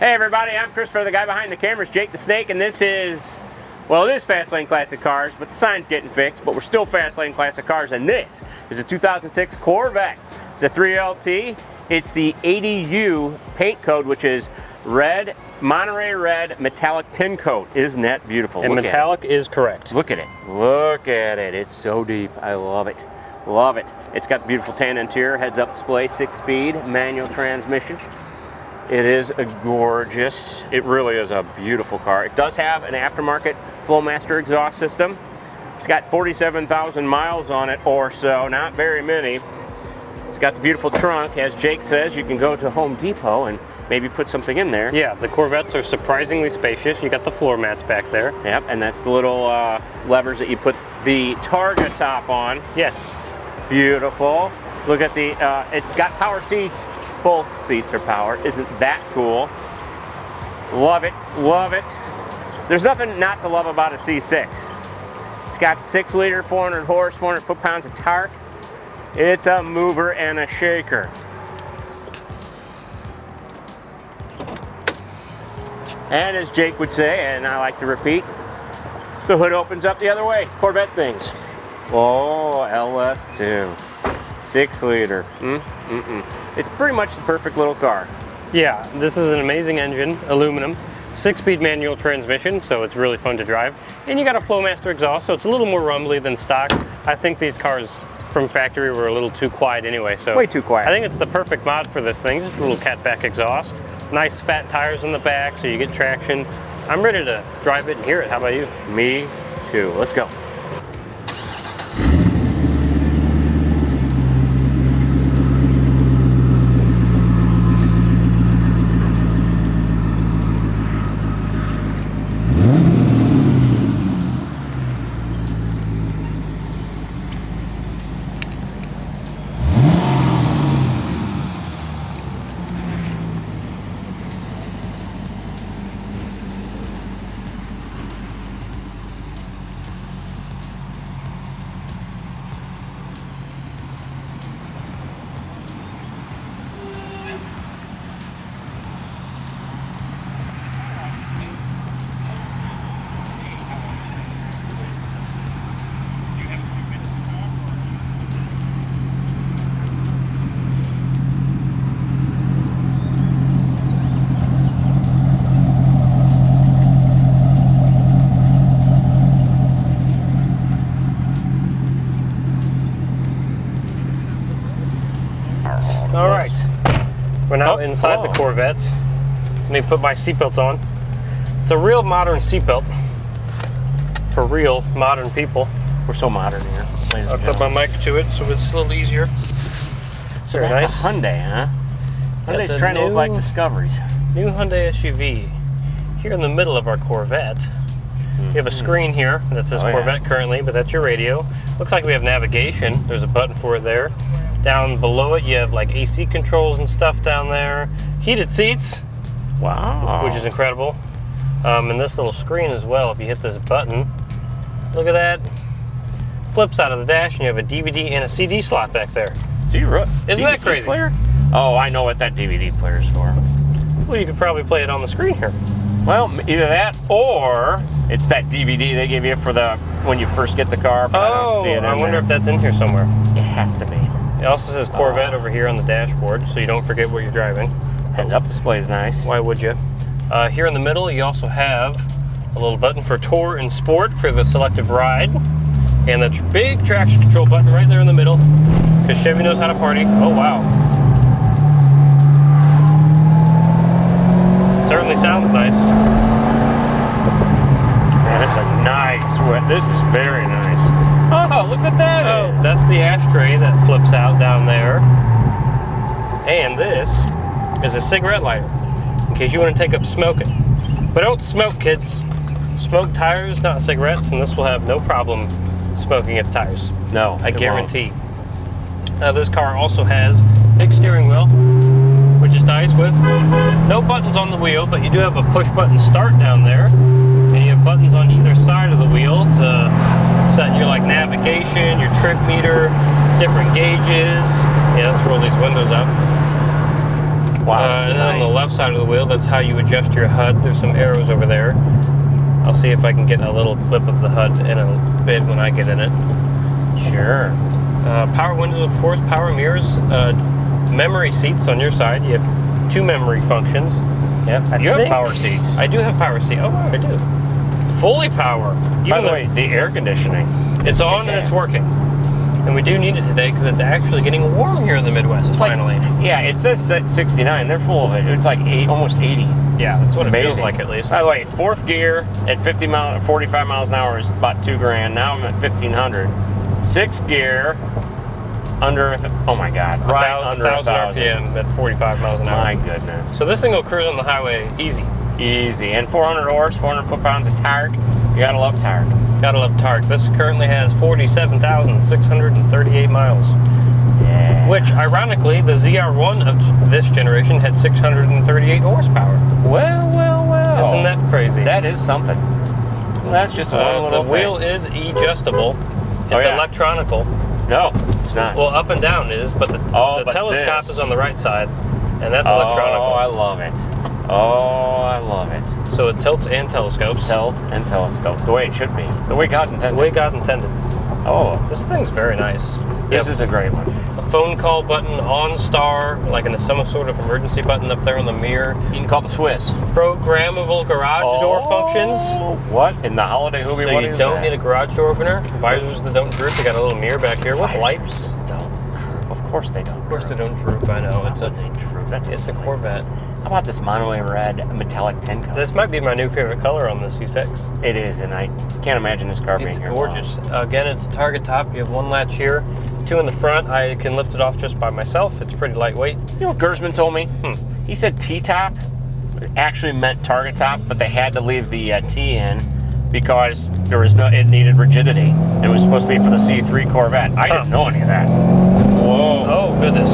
Hey everybody, I'm Christopher, the guy behind the cameras, Jake the Snake, and this is, well, it is Fast Lane Classic Cars, but the sign's getting fixed, but we're still Fast Lane Classic Cars, and this is a 2006 Corvette. It's a 3LT. It's the ADU paint code, which is red, Monterey Red Metallic tin coat. Isn't that beautiful? And metallic is correct. Look at it. Look at it. It's so deep. I love it. Love it. It's got the beautiful tan interior, heads-up display, 6-speed, manual transmission. It is gorgeous. It really is a beautiful car. It does have an aftermarket FlowMaster exhaust system. It's got 47,000 miles on it or so, not very many. It's got the beautiful trunk. As Jake says, you can go to Home Depot and maybe put something in there. Yeah, the Corvettes are surprisingly spacious. You got the floor mats back there. Yep, and that's the little levers that you put the Targa top on. Yes. Beautiful. Look at the, it's got power seats. Both seats are power. Isn't that cool? Love it, love it. There's nothing not to love about a C6. It's got 6-liter, 400 horse, 400 foot-pounds of torque. It's a mover and a shaker. And as Jake would say, and I like to repeat, the hood opens up the other way. Corvette things. Oh, LS2. 6-liter. It's pretty much the perfect little car. Yeah, this is an amazing engine, aluminum, 6-speed manual transmission, so it's really fun to drive. And you got a FlowMaster exhaust, so it's a little more rumbly than stock. I think these cars from factory were a little too quiet anyway, so way too quiet. I think it's the perfect mod for this thing. Just a little catback exhaust, nice fat tires in the back so you get traction. I'm ready to drive it and hear it. How about you? Me too. Let's go. All right, we're now inside the Corvette. Let me put my seatbelt on. It's a real modern seatbelt for real modern people. We're so modern here. I'll clip my mic to it so it's a little easier. So that's nice. A Hyundai, huh? Hyundai's trying to look like Discoveries. New Hyundai SUV. Here in the middle of our Corvette, we have a screen here that says Corvette currently, but that's your radio. Looks like we have navigation. There's a button for it there. Down below it, you have like AC controls and stuff down there. Heated seats. Wow. Which is incredible. And this little screen as well, if you hit this button, look at that. Flips out of the dash and you have a DVD and a CD slot back there. Isn't that crazy? Player? Oh, I know what that DVD player is for. Well, you could probably play it on the screen here. Well, either that or it's that DVD they give you for the when you first get the car. But I don't see it in I wonder if that's in here somewhere. It has to be. It also says Corvette over here on the dashboard, so you don't forget where you're driving. Heads-up display is nice. Why would you? Here in the middle, you also have a little button for Tour and Sport for the Selective Ride, and the big traction control button right there in the middle, because Chevy knows how to party. Oh, wow. Certainly sounds nice. Man, it's a nice one. This is very nice. Oh, look what that is. That's the ashtray that flips out down there. And this is a cigarette lighter, in case you want to take up smoking. But don't smoke, kids. Smoke tires, not cigarettes, and this will have no problem smoking its tires. No, I guarantee. This car also has big steering wheel, which is nice, with no buttons on the wheel, but you do have a push button start down there. And you have buttons on either side of the wheel to set your navigation, your trip meter, different gauges. Yeah, let's roll these windows up. Wow, that's and then on nice. the left side of the wheel, that's how you adjust your HUD. There's some arrows over there. I'll see if I can get a little clip of the HUD in a bit when I get in it. Sure. Power windows, of course, power mirrors, memory seats on your side. You have 2 memory functions. Yep. You have power seats. I do have power seat. Oh, I do. Fully power. By the way, the air conditioning. It's on and it's working. And we do need it today because it's actually getting warm here in the Midwest, finally. Yeah, it says 69. They're full of it. It's like almost 80. Yeah, that's what it feels Amazing. like, at least. By the way, 4th gear at 45 miles an hour is about $2,000. Now I'm at 1,500. 6th gear, under, oh my God, right under 1,000 RPM at 45 miles an hour. My goodness. So this thing will cruise on the highway easy. Easy. And 400 horse, 400 foot-pounds of torque. You gotta love torque. Gotta love torque. This currently has 47,638 miles. Yeah. Which, ironically, the ZR1 of this generation had 638 horsepower. Well. Isn't that crazy? That is something. Well, that's just one little The wheel is adjustable. It's electronical. No, it's not. Well, up and down is, but the telescope is on the right side, and that's electronical. Oh, I love it. Oh, I love it. So it tilts and telescopes. Tilt and telescope. The way it should be. The way God intended. The way God intended. Oh. This thing's very nice. This is a great one. A phone call button, on star, like in some sort of emergency button up there on the mirror. You can call the Swiss. Programmable garage door functions. What? In the holiday movie, So what you is don't that? need a garage door opener. Visors that don't droop. You got a little mirror back here with lights. Of course they don't. Of course they don't droop, I know. It's a Corvette. How about this Monterey Red Metallic 10 color? This might be my new favorite color on the C6. It is, and I can't imagine this car being It's here gorgeous. long. Again, it's a target top. You have 1 latch here, 2 in the front. I can lift it off just by myself. It's pretty lightweight. You know what Gersman told me? He said T-top actually meant target top, but they had to leave the T in because it needed rigidity. It was supposed to be for the C3 Corvette. I didn't know any of that. Whoa. Oh, goodness.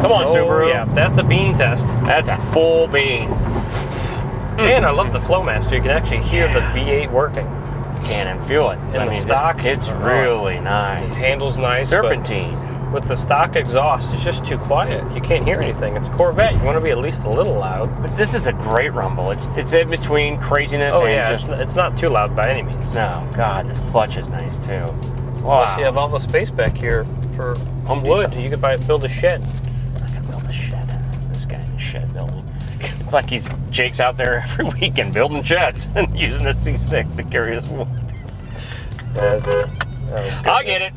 Come on, Subaru. Yeah, that's a bean test. That's a full bean. And I love the FlowMaster. You can actually hear the V8 working. Can and feel it. In the stock, it's really nice. It handles nice. Serpentine. With the stock exhaust, it's just too quiet. You can't hear anything. It's Corvette. You want to be at least a little loud. But this is a great rumble. It's in between craziness and just... it's not too loud by any means. No, God, this clutch is nice too. Wow. Plus, you have all the space back here for Home wood. Depot. You could build a shed. I'm not gonna build a shed. This guy in the shed building. It's like Jake's out there every weekend building sheds and using a C6 to carry his wood. I'll get it.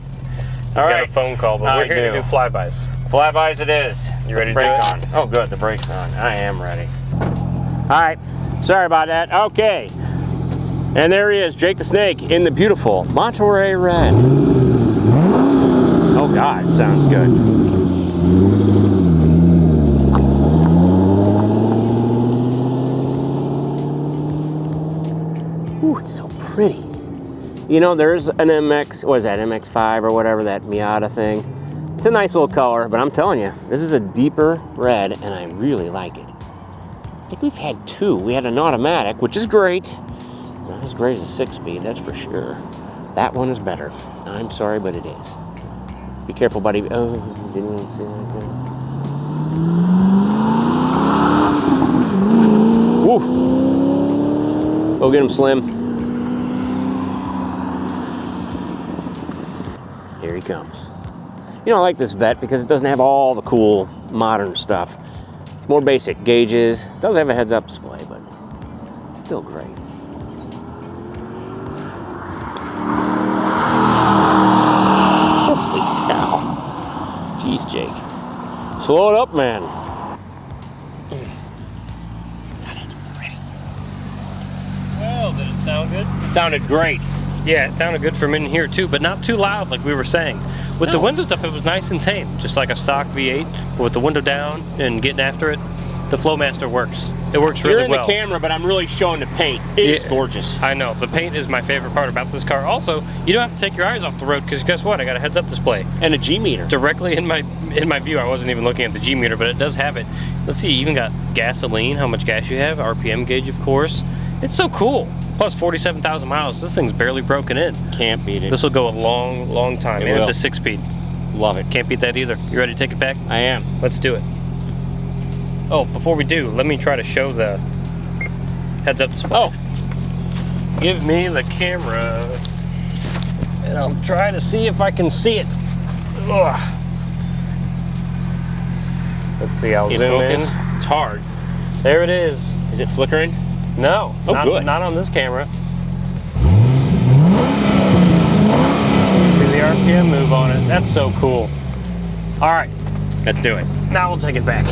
All right. Got a phone call, but we're here to do flybys. Flybys it is. You ready to Brake do it? on. Oh, good. The brake's on. I am ready. All right. Sorry about that. Okay. And there he is, Jake the Snake, in the beautiful Monterey Red. Oh, God. Sounds good. Ooh, it's so pretty. You know, there's an MX5 or whatever, that Miata thing. It's a nice little color, but I'm telling you, this is a deeper red, and I really like it. I think we've had 2. We had an automatic, which is great. Not as great as a 6-speed, that's for sure. That one is better. I'm sorry, but it is. Be careful, buddy. Oh, didn't even see that. Woo! Go get him, Slim. Here he comes. You know, I like this Vette because it doesn't have all the cool modern stuff. It's more basic gauges. It does have a heads-up display, but it's still great. Holy cow. Jeez, Jake. Slow it up, man. God, it's pretty. Well, did it sound good? It sounded great. Yeah, it sounded good from in here too, but not too loud like we were saying. With the windows up, it was nice and tame, just like a stock V8. But with the window down and getting after it, the FlowMaster works. It works really well. You're in the camera, but I'm really showing the paint. It is gorgeous. I know. The paint is my favorite part about this car. Also, you don't have to take your eyes off the road because guess what? I got a heads-up display. And a G-meter. Directly in my view. I wasn't even looking at the G-meter, but it does have it. Let's see, you even got gasoline, how much gas you have, RPM gauge, of course. It's so cool. Plus 47,000 miles. This thing's barely broken in. Can't beat it. This will go a long, long time. And it's a 6-speed. Love it. Can't beat that either. You ready to take it back? I am. Let's do it. Oh, before we do, let me try to show the heads-up display. Oh, Give me the camera, and I'll try to see if I can see it. Ugh. Let's see, I'll in zoom focus. in. It's hard. There it is. Is it flickering? No, Oh, good. Not on this camera. See the RPM move on it. That's so cool. All right, Let's do it. now we'll take it back.